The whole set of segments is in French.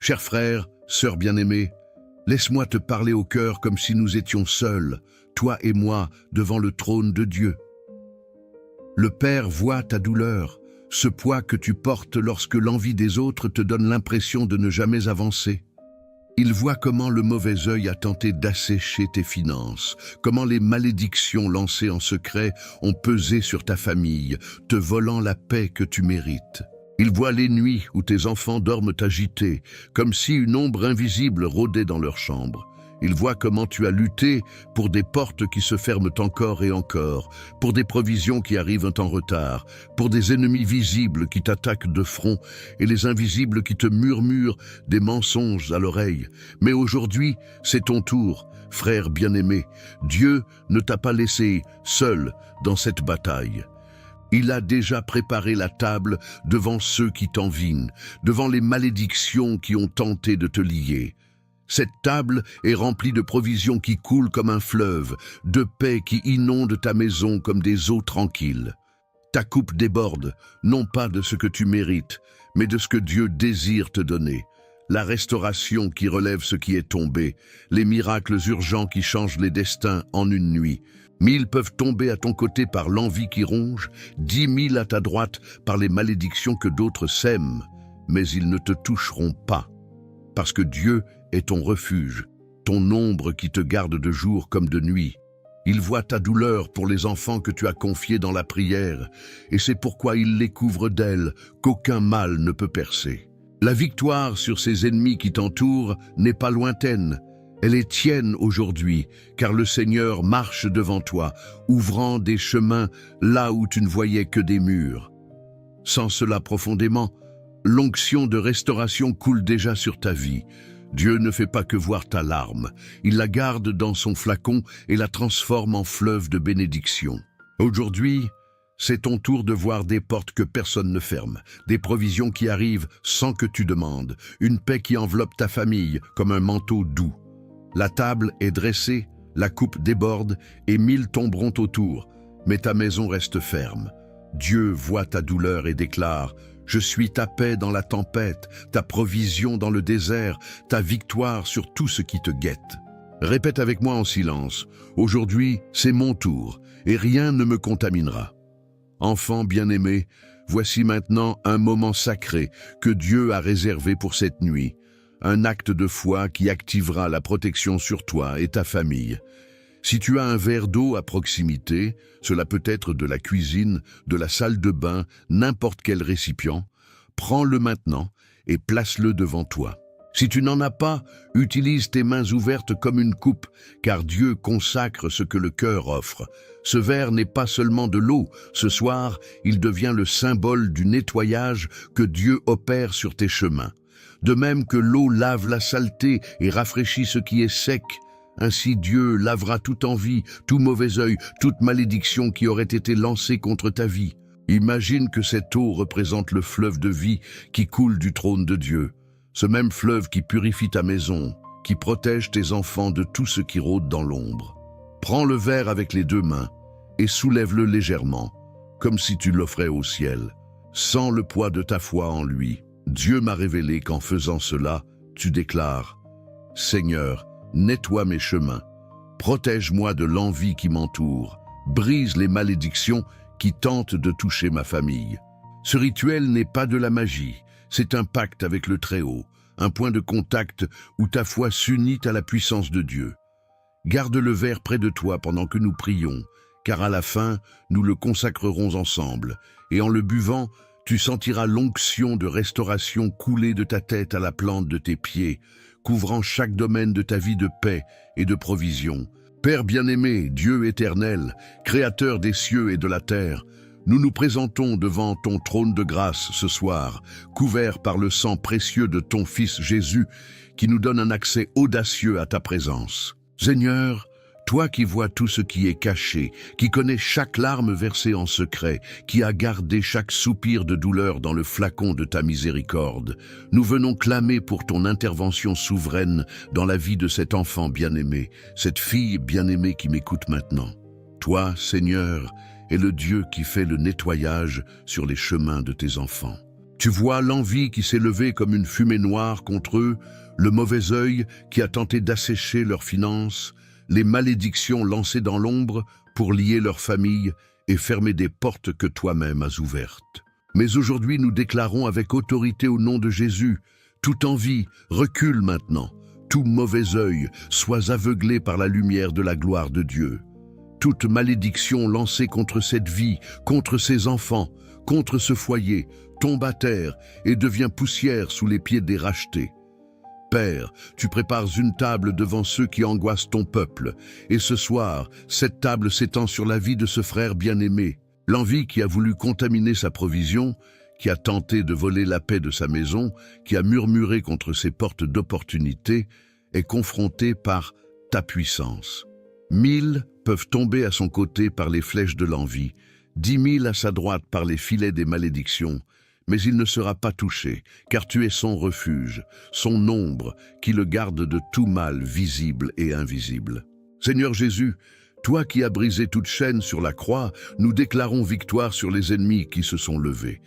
Cher frère, sœur bien-aimée, laisse-moi te parler au cœur comme si nous étions seuls, toi et moi, devant le trône de Dieu. Le Père voit ta douleur, ce poids que tu portes lorsque l'envie des autres te donne l'impression de ne jamais avancer. Il voit comment le mauvais œil a tenté d'assécher tes finances, comment les malédictions lancées en secret ont pesé sur ta famille, te volant la paix que tu mérites. Il voit les nuits où tes enfants dorment agités, comme si une ombre invisible rôdait dans leur chambre. Il voit comment tu as lutté pour des portes qui se ferment encore et encore, pour des provisions qui arrivent en retard, pour des ennemis visibles qui t'attaquent de front et les invisibles qui te murmurent des mensonges à l'oreille. Mais aujourd'hui, c'est ton tour, frère bien-aimé. Dieu ne t'a pas laissé seul dans cette bataille. Il a déjà préparé la table devant ceux qui t'envient, devant les malédictions qui ont tenté de te lier. Cette table est remplie de provisions qui coulent comme un fleuve, de paix qui inonde ta maison comme des eaux tranquilles. Ta coupe déborde, non pas de ce que tu mérites, mais de ce que Dieu désire te donner. La restauration qui relève ce qui est tombé, les miracles urgents qui changent les destins en une nuit. 1000 peuvent tomber à ton côté par l'envie qui ronge, 10 000 à ta droite par les malédictions que d'autres sèment, mais ils ne te toucheront pas, parce que Dieu est ton refuge, ton ombre qui te garde de jour comme de nuit. Il voit ta douleur pour les enfants que tu as confiés dans la prière, et c'est pourquoi il les couvre d'ailes qu'aucun mal ne peut percer. La victoire sur ces ennemis qui t'entourent n'est pas lointaine. Elle est tienne aujourd'hui, car le Seigneur marche devant toi, ouvrant des chemins là où tu ne voyais que des murs. Sens cela profondément, l'onction de restauration coule déjà sur ta vie. Dieu ne fait pas que voir ta larme, il la garde dans son flacon et la transforme en fleuve de bénédiction. Aujourd'hui, c'est ton tour de voir des portes que personne ne ferme, des provisions qui arrivent sans que tu demandes, une paix qui enveloppe ta famille comme un manteau doux. La table est dressée, la coupe déborde et 1000 tomberont autour, mais ta maison reste ferme. Dieu voit ta douleur et déclare: je suis ta paix dans la tempête, ta provision dans le désert, ta victoire sur tout ce qui te guette. Répète avec moi en silence: aujourd'hui, c'est mon tour, et rien ne me contaminera. Enfant bien-aimé, voici maintenant un moment sacré que Dieu a réservé pour cette nuit. Un acte de foi qui activera la protection sur toi et ta famille. Si tu as un verre d'eau à proximité, cela peut être de la cuisine, de la salle de bain, n'importe quel récipient, prends-le maintenant et place-le devant toi. Si tu n'en as pas, utilise tes mains ouvertes comme une coupe, car Dieu consacre ce que le cœur offre. Ce verre n'est pas seulement de l'eau. Ce soir, il devient le symbole du nettoyage que Dieu opère sur tes chemins. De même que l'eau lave la saleté et rafraîchit ce qui est sec, ainsi Dieu lavera toute envie, tout mauvais œil, toute malédiction qui aurait été lancée contre ta vie. Imagine que cette eau représente le fleuve de vie qui coule du trône de Dieu. Ce même fleuve qui purifie ta maison, qui protège tes enfants de tout ce qui rôde dans l'ombre. Prends le verre avec les 2 mains et soulève-le légèrement, comme si tu l'offrais au ciel. Sens le poids de ta foi en lui. Dieu m'a révélé qu'en faisant cela, tu déclares: Seigneur, nettoie mes chemins, protège-moi de l'envie qui m'entoure, brise les malédictions qui tentent de toucher ma famille. Ce rituel n'est pas de la magie, c'est un pacte avec le Très-Haut, un point de contact où ta foi s'unit à la puissance de Dieu. Garde le verre près de toi pendant que nous prions, car à la fin, nous le consacrerons ensemble, et en le buvant, tu sentiras l'onction de restauration couler de ta tête à la plante de tes pieds, couvrant chaque domaine de ta vie de paix et de provision. Père bien-aimé, Dieu éternel, Créateur des cieux et de la terre, nous nous présentons devant ton trône de grâce ce soir, couverts par le sang précieux de ton Fils Jésus, qui nous donne un accès audacieux à ta présence. Seigneur, toi qui vois tout ce qui est caché, qui connais chaque larme versée en secret, qui as gardé chaque soupir de douleur dans le flacon de ta miséricorde, nous venons clamer pour ton intervention souveraine dans la vie de cet enfant bien-aimé, cette fille bien-aimée qui m'écoute maintenant. Toi, Seigneur, est le Dieu qui fait le nettoyage sur les chemins de tes enfants. Tu vois l'envie qui s'est levée comme une fumée noire contre eux, le mauvais œil qui a tenté d'assécher leurs finances, les malédictions lancées dans l'ombre pour lier leur famille et fermer des portes que toi-même as ouvertes. Mais aujourd'hui, nous déclarons avec autorité au nom de Jésus, toute envie recule maintenant, tout mauvais œil sois aveuglé par la lumière de la gloire de Dieu. Toute malédiction lancée contre cette vie, contre ses enfants, contre ce foyer, tombe à terre et devient poussière sous les pieds des rachetés. Père, tu prépares une table devant ceux qui angoissent ton peuple, et ce soir, cette table s'étend sur la vie de ce frère bien-aimé. L'envie qui a voulu contaminer sa provision, qui a tenté de voler la paix de sa maison, qui a murmuré contre ses portes d'opportunité, est confrontée par ta puissance. 1000 peuvent tomber à son côté par les flèches de l'envie, 10 000 à sa droite par les filets des malédictions, mais il ne sera pas touché, car tu es son refuge, son ombre, qui le garde de tout mal visible et invisible. Seigneur Jésus, toi qui as brisé toute chaîne sur la croix, nous déclarons victoire sur les ennemis qui se sont levés.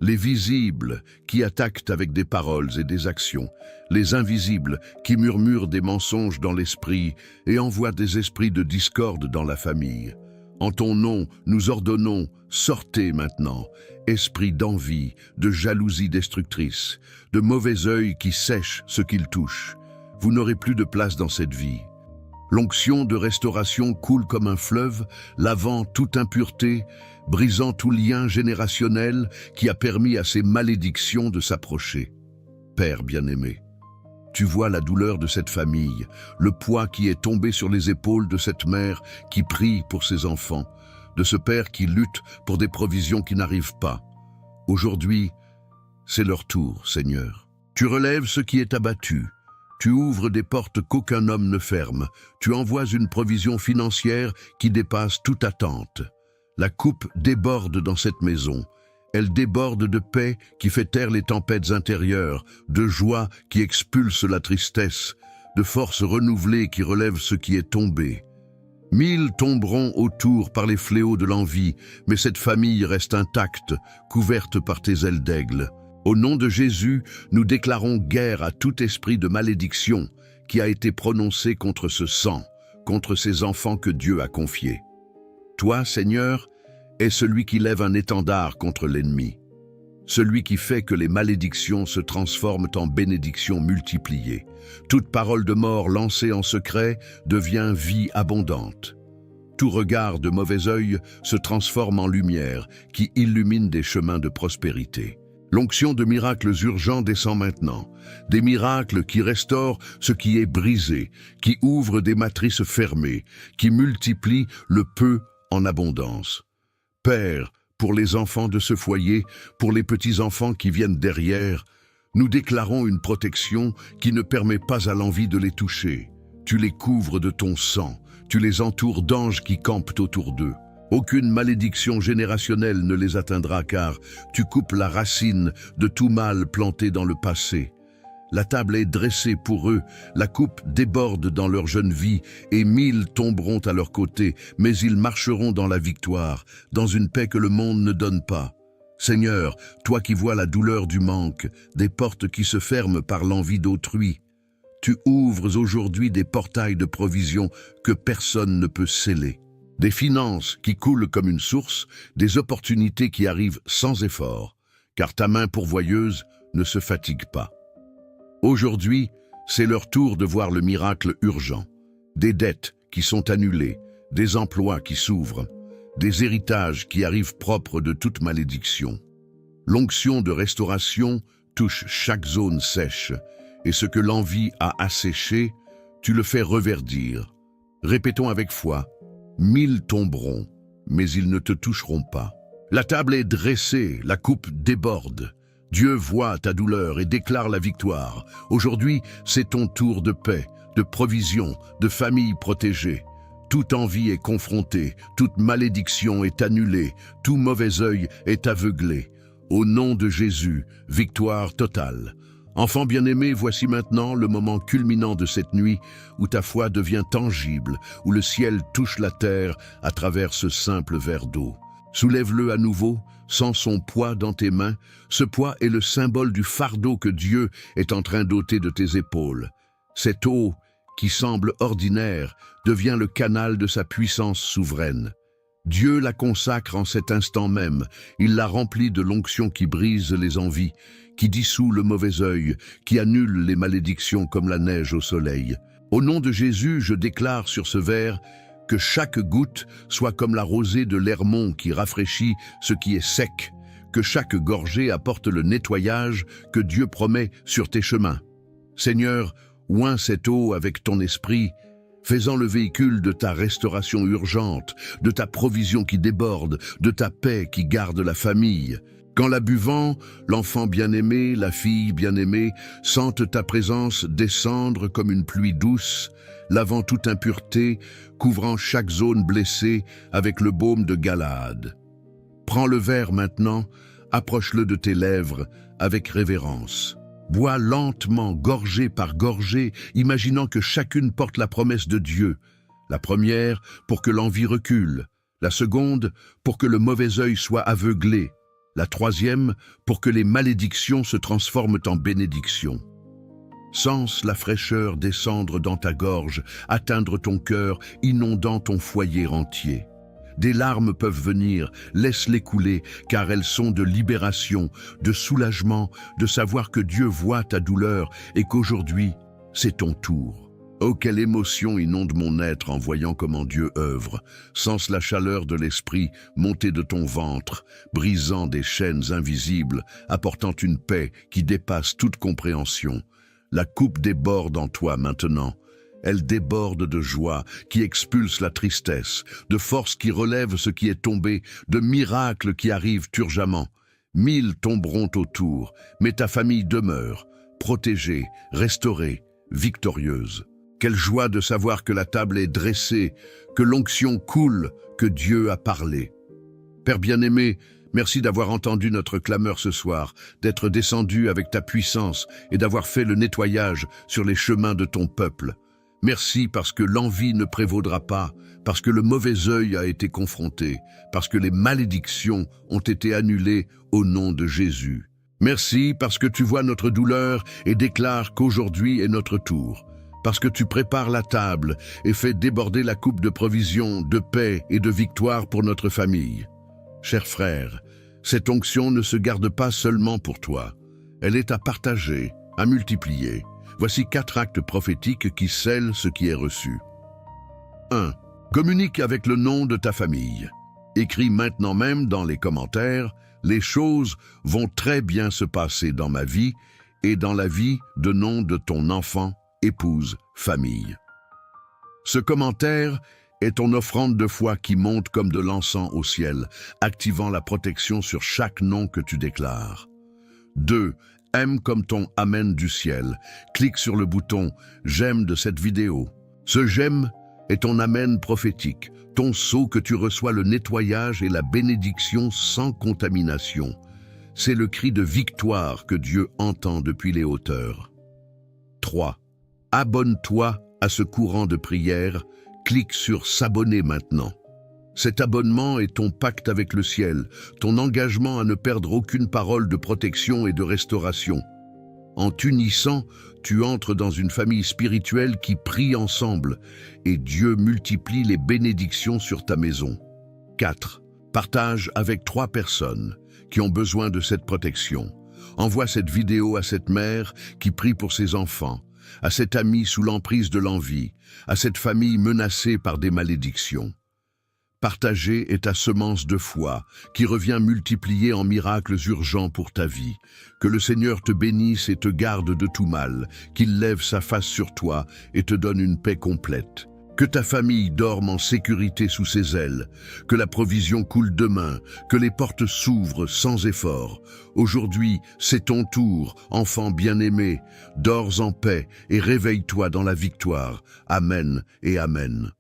Les visibles qui attaquent avec des paroles et des actions, les invisibles qui murmurent des mensonges dans l'esprit et envoient des esprits de discorde dans la famille. En ton nom, nous ordonnons, sortez maintenant, esprit d'envie, de jalousie destructrice, de mauvais œil qui sèche ce qu'il touche. Vous n'aurez plus de place dans cette vie. L'onction de restauration coule comme un fleuve, lavant toute impureté, brisant tout lien générationnel qui a permis à ces malédictions de s'approcher. Père bien-aimé, tu vois la douleur de cette famille, le poids qui est tombé sur les épaules de cette mère qui prie pour ses enfants, de ce père qui lutte pour des provisions qui n'arrivent pas. Aujourd'hui, c'est leur tour, Seigneur. Tu relèves ce qui est abattu. Tu ouvres des portes qu'aucun homme ne ferme. Tu envoies une provision financière qui dépasse toute attente. La coupe déborde dans cette maison. Elle déborde de paix qui fait taire les tempêtes intérieures, de joie qui expulse la tristesse, de force renouvelée qui relève ce qui est tombé. 1000 tomberont autour par les fléaux de l'envie, mais cette famille reste intacte, couverte par tes ailes d'aigle. Au nom de Jésus, nous déclarons guerre à tout esprit de malédiction qui a été prononcé contre ce sang, contre ces enfants que Dieu a confiés. Toi, Seigneur, es celui qui lève un étendard contre l'ennemi, celui qui fait que les malédictions se transforment en bénédictions multipliées. Toute parole de mort lancée en secret devient vie abondante. Tout regard de mauvais œil se transforme en lumière qui illumine des chemins de prospérité. L'onction de miracles urgents descend maintenant, des miracles qui restaurent ce qui est brisé, qui ouvrent des matrices fermées, qui multiplient le peu en abondance. Père, pour les enfants de ce foyer, pour les petits-enfants qui viennent derrière, nous déclarons une protection qui ne permet pas à l'envie de les toucher. Tu les couvres de ton sang, tu les entoures d'anges qui campent autour d'eux. Aucune malédiction générationnelle ne les atteindra car tu coupes la racine de tout mal planté dans le passé. La table est dressée pour eux, la coupe déborde dans leur jeune vie et 1000 tomberont à leur côté, mais ils marcheront dans la victoire, dans une paix que le monde ne donne pas. Seigneur, toi qui vois la douleur du manque, des portes qui se ferment par l'envie d'autrui, tu ouvres aujourd'hui des portails de provision que personne ne peut sceller. Des finances qui coulent comme une source, des opportunités qui arrivent sans effort, car ta main pourvoyeuse ne se fatigue pas. Aujourd'hui, c'est leur tour de voir le miracle urgent. Des dettes qui sont annulées, des emplois qui s'ouvrent, des héritages qui arrivent propres de toute malédiction. L'onction de restauration touche chaque zone sèche, et ce que l'envie a asséché, tu le fais reverdir. Répétons avec foi, 1000 tomberont, mais ils ne te toucheront pas. La table est dressée, la coupe déborde. Dieu voit ta douleur et déclare la victoire. Aujourd'hui, c'est ton tour de paix, de provision, de famille protégée. Toute envie est confrontée, toute malédiction est annulée, tout mauvais œil est aveuglé. Au nom de Jésus, victoire totale. Enfant bien-aimé, voici maintenant le moment culminant de cette nuit où ta foi devient tangible, où le ciel touche la terre à travers ce simple verre d'eau. Soulève-le à nouveau, sans son poids dans tes mains. Ce poids est le symbole du fardeau que Dieu est en train d'ôter de tes épaules. Cette eau, qui semble ordinaire, devient le canal de sa puissance souveraine. Dieu la consacre en cet instant même. Il la remplit de l'onction qui brise les envies, qui dissout le mauvais œil, qui annule les malédictions comme la neige au soleil. Au nom de Jésus, je déclare sur ce verre que chaque goutte soit comme la rosée de l'Hermon qui rafraîchit ce qui est sec, que chaque gorgée apporte le nettoyage que Dieu promet sur tes chemins. Seigneur, oins cette eau avec ton esprit, fais-en le véhicule de ta restauration urgente, de ta provision qui déborde, de ta paix qui garde la famille. Qu'en la buvant, l'enfant bien-aimé, la fille bien-aimée, sentent ta présence descendre comme une pluie douce, lavant toute impureté, couvrant chaque zone blessée avec le baume de Galaad. Prends le verre maintenant, approche-le de tes lèvres avec révérence. Bois lentement, gorgée par gorgée, imaginant que chacune porte la promesse de Dieu. La première, pour que l'envie recule. La seconde, pour que le mauvais œil soit aveuglé. La troisième, pour que les malédictions se transforment en bénédictions. Sens la fraîcheur descendre dans ta gorge, atteindre ton cœur, inondant ton foyer entier. Des larmes peuvent venir, laisse-les couler, car elles sont de libération, de soulagement, de savoir que Dieu voit ta douleur et qu'aujourd'hui, c'est ton tour. Oh, quelle émotion inonde mon être en voyant comment Dieu œuvre. Sens la chaleur de l'esprit monter de ton ventre, brisant des chaînes invisibles, apportant une paix qui dépasse toute compréhension. La coupe déborde en toi maintenant. Elle déborde de joie qui expulse la tristesse, de force qui relève ce qui est tombé, de miracles qui arrivent urgemment. 1000 tomberont autour, mais ta famille demeure, protégée, restaurée, victorieuse. Quelle joie de savoir que la table est dressée, que l'onction coule, que Dieu a parlé. Père bien-aimé, merci d'avoir entendu notre clameur ce soir, d'être descendu avec ta puissance et d'avoir fait le nettoyage sur les chemins de ton peuple. Merci parce que l'envie ne prévaudra pas, parce que le mauvais œil a été confronté, parce que les malédictions ont été annulées au nom de Jésus. Merci parce que tu vois notre douleur et déclares qu'aujourd'hui est notre tour. Parce que tu prépares la table et fais déborder la coupe de provision, de paix et de victoire pour notre famille. Chers frères, cette onction ne se garde pas seulement pour toi. Elle est à partager, à multiplier. Voici 4 actes prophétiques qui scellent ce qui est reçu. 1. Communique avec le nom de ta famille. Écris maintenant même dans les commentaires « Les choses vont très bien se passer dans ma vie et dans la vie de nom de ton enfant, épouse, famille. » Ce commentaire est ton offrande de foi qui monte comme de l'encens au ciel, activant la protection sur chaque nom que tu déclares. 2. Aime comme ton Amen du ciel. Clique sur le bouton « J'aime » de cette vidéo. Ce « J'aime » est ton Amen prophétique, ton sceau que tu reçois le nettoyage et la bénédiction sans contamination. C'est le cri de victoire que Dieu entend depuis les hauteurs. 3. Abonne-toi à ce courant de prière. Clique sur « S'abonner » maintenant. Cet abonnement est ton pacte avec le ciel, ton engagement à ne perdre aucune parole de protection et de restauration. En t'unissant, tu entres dans une famille spirituelle qui prie ensemble et Dieu multiplie les bénédictions sur ta maison. 4. Partage avec 3 personnes qui ont besoin de cette protection. Envoie cette vidéo à cette mère qui prie pour ses enfants, à cet ami sous l'emprise de l'envie, à cette famille menacée par des malédictions. Partager est ta semence de foi qui revient multipliée en miracles urgents pour ta vie. Que le Seigneur te bénisse et te garde de tout mal, qu'il lève sa face sur toi et te donne une paix complète. Que ta famille dorme en sécurité sous ses ailes, que la provision coule demain, que les portes s'ouvrent sans effort. Aujourd'hui, c'est ton tour, enfant bien-aimé. Dors en paix et réveille-toi dans la victoire. Amen et Amen.